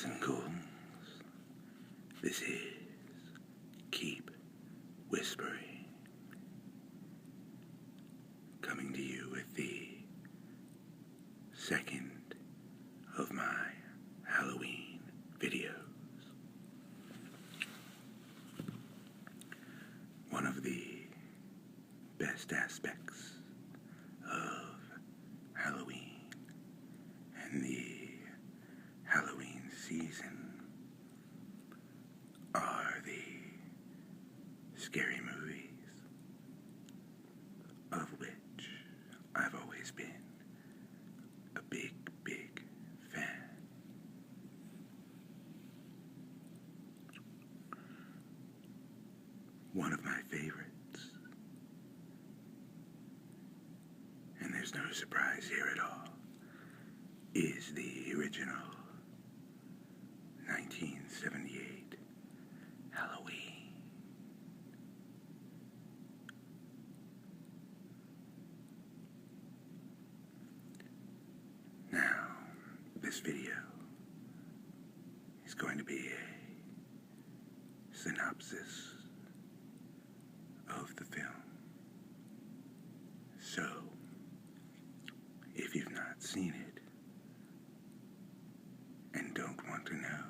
ghouls and ghouls. This is Keep Whispering, coming to you with the second of my Halloween videos. One of the best aspects of Halloween and the Halloween season are the scary movies, of which I've always been a big fan. One of my favorites, and there's no surprise here at all, is the original 1978 Halloween. Now, this video is going to be a synopsis of the film. So, if you've not seen it and don't want to know,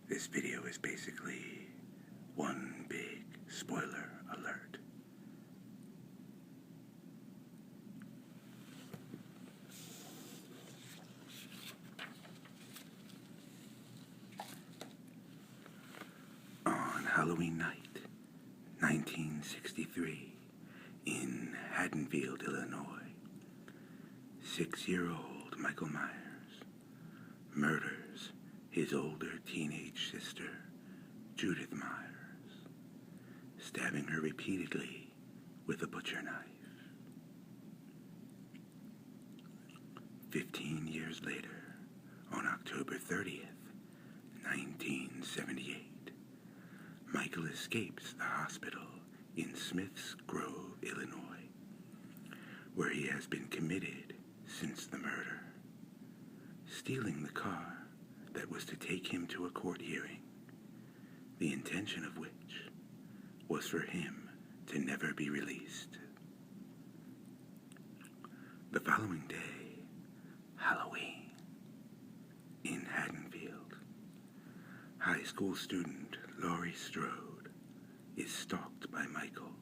this video is basically one big spoiler alert. On Halloween night, 1963, in Haddonfield, Illinois, 6-year-old Michael Myers murders his older teenage sister, Judith Myers, stabbing her repeatedly with a butcher knife. 15 years later, on October 30th, 1978, Michael escapes the hospital in Smiths Grove, Illinois, where he has been committed since the murder, stealing the car that was to take him to a court hearing, the intention of which was for him to never be released. The following day, Halloween, in Haddonfield, high school student Laurie Strode is stalked by Michael,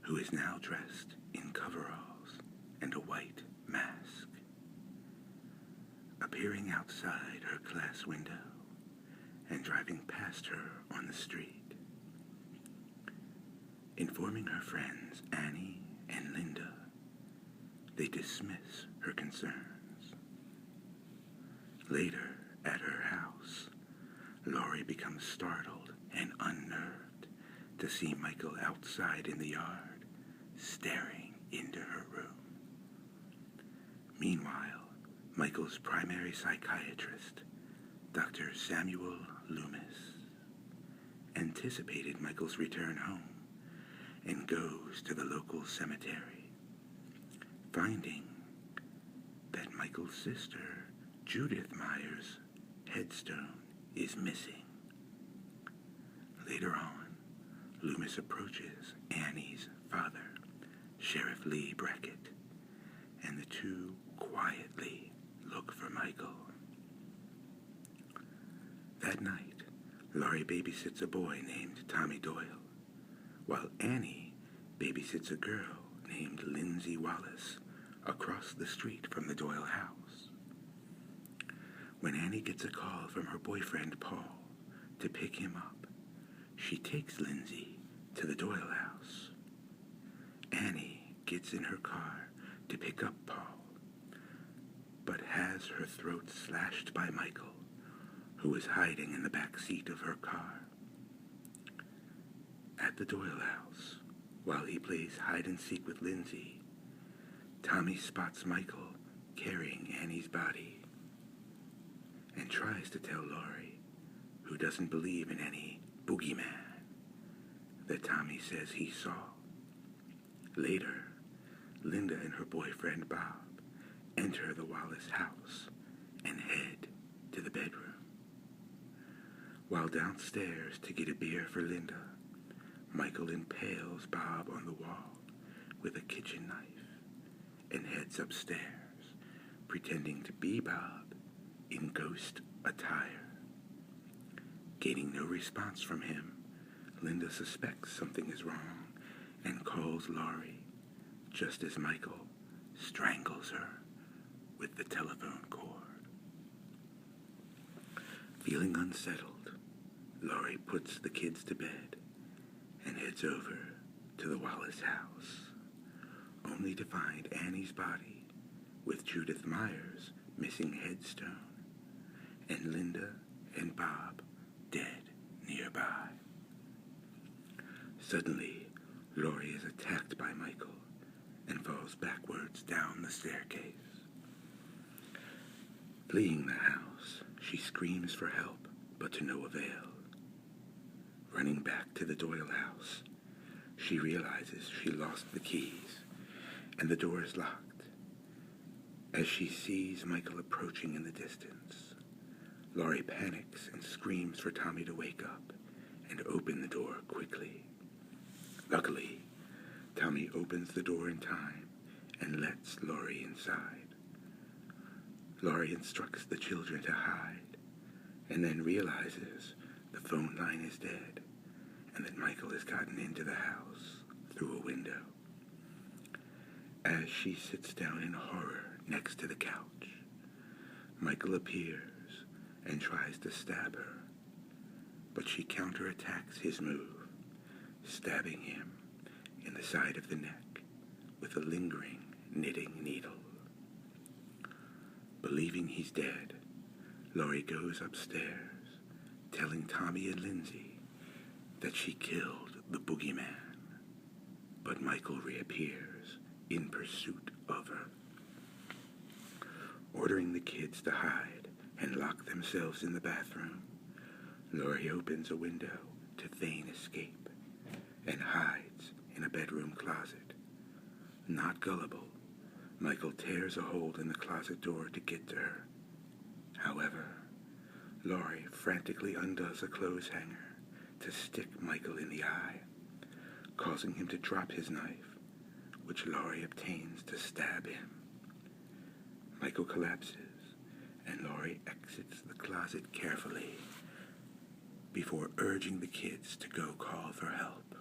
who is now dressed in coveralls and a white mask, appearing outside her class window and driving past her on the street. Informing her friends Annie and Linda, they dismiss her concerns. Later, at her house, Laurie becomes startled and unnerved to see Michael outside in the yard, staring into her room. Meanwhile, Michael's primary psychiatrist, Dr. Samuel Loomis, anticipated Michael's return home and goes to the local cemetery, finding that Michael's sister, Judith Myers' headstone is missing. Later on, Loomis approaches Annie's father, Sheriff Lee Brackett, and the two quietly look for Michael. That night, Laurie babysits a boy named Tommy Doyle, while Annie babysits a girl named Lindsay Wallace across the street from the Doyle house. When Annie gets a call from her boyfriend Paul to pick him up, she takes Lindsay to the Doyle house. Annie gets in her car to pick up Paul, but has her throat slashed by Michael, who is hiding in the back seat of her car. At the Doyle house, while he plays hide-and-seek with Lindsay, Tommy spots Michael carrying Annie's body and tries to tell Laurie, who doesn't believe in any boogeyman, that Tommy says he saw. Later, Linda and her boyfriend Bob enter the Wallace house and head to the bedroom. While downstairs to get a beer for Linda, Michael impales Bob on the wall with a kitchen knife and heads upstairs, pretending to be Bob in ghost attire. Gaining no response from him, Linda suspects something is wrong and calls Laurie, just as Michael strangles her with the telephone cord. Feeling unsettled, Laurie puts the kids to bed and heads over to the Wallace house, only to find Annie's body with Judith Myers' missing headstone and Linda and Bob dead nearby. Suddenly, Laurie is attacked by Michael and falls backwards down the staircase. Fleeing the house, she screams for help, but to no avail. Running back to the Doyle house, she realizes she lost the keys and the door is locked. As she sees Michael approaching in the distance, Laurie panics and screams for Tommy to wake up and open the door quickly. Luckily, Tommy opens the door in time and lets Laurie inside. Laurie instructs the children to hide and then realizes the phone line is dead and that Michael has gotten into the house through a window. As she sits down in horror next to the couch, Michael appears and tries to stab her, but she counterattacks his move, stabbing him in the side of the neck with a lingering knitting needle. Believing he's dead, Laurie goes upstairs, telling Tommy and Lindsay that she killed the boogeyman, but Michael reappears in pursuit of her. Ordering the kids to hide and lock themselves in the bathroom, Laurie opens a window to feign escape and hides in a bedroom closet. Not gullible, Michael tears a hole in the closet door to get to her. However, Laurie frantically undoes a clothes hanger to stick Michael in the eye, causing him to drop his knife, which Laurie obtains to stab him. Michael collapses, and Laurie exits the closet carefully before urging the kids to go call for help.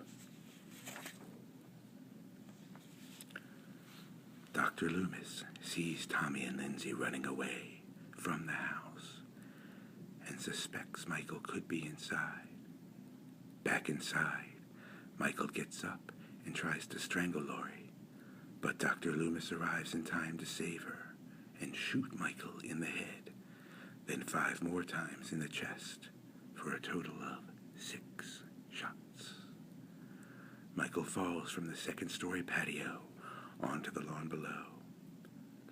Dr. Loomis sees Tommy and Lindsay running away from the house and suspects Michael could be inside. Back inside, Michael gets up and tries to strangle Laurie, but Dr. Loomis arrives in time to save her and shoot Michael in the head, then 5 more times in the chest, for a total of 6 shots. Michael falls from the second-story patio onto the lawn below.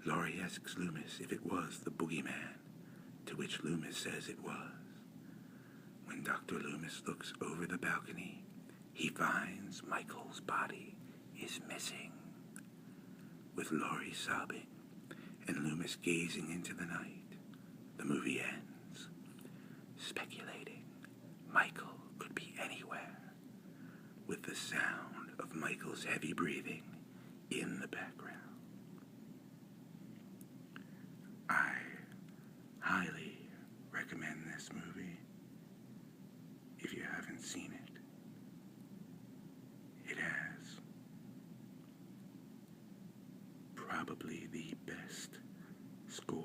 Laurie asks Loomis if it was the boogeyman, to which Loomis says it was. When Dr. Loomis looks over the balcony, he finds Michael's body is missing. With Laurie sobbing and Loomis gazing into the night, the movie ends, speculating Michael could be anywhere, with the sound of Michael's heavy breathing in the background. I highly recommend this movie if you haven't seen it. It has probably the best score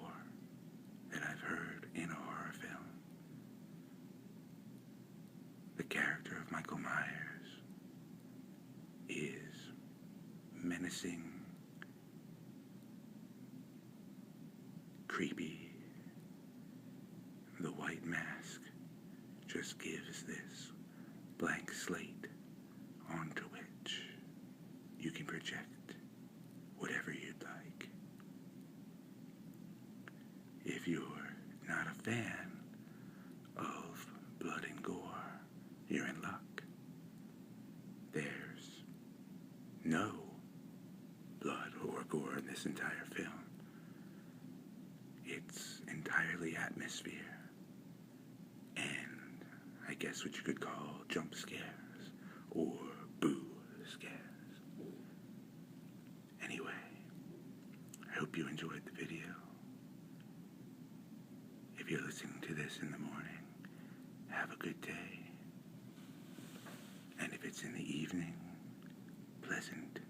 that I've heard in a horror film. The character of Michael Myers is menacing, creepy. The white mask just gives this blank slate onto which you can project whatever you'd like. If you're not a fan of blood and gore, you're in luck. There's no blood or gore in this entire film. It's entirely atmosphere. guess what you could call jump scares or boo scares. Anyway, I hope you enjoyed the video. If you're listening to this in the morning, have a good day. And if it's in the evening, pleasant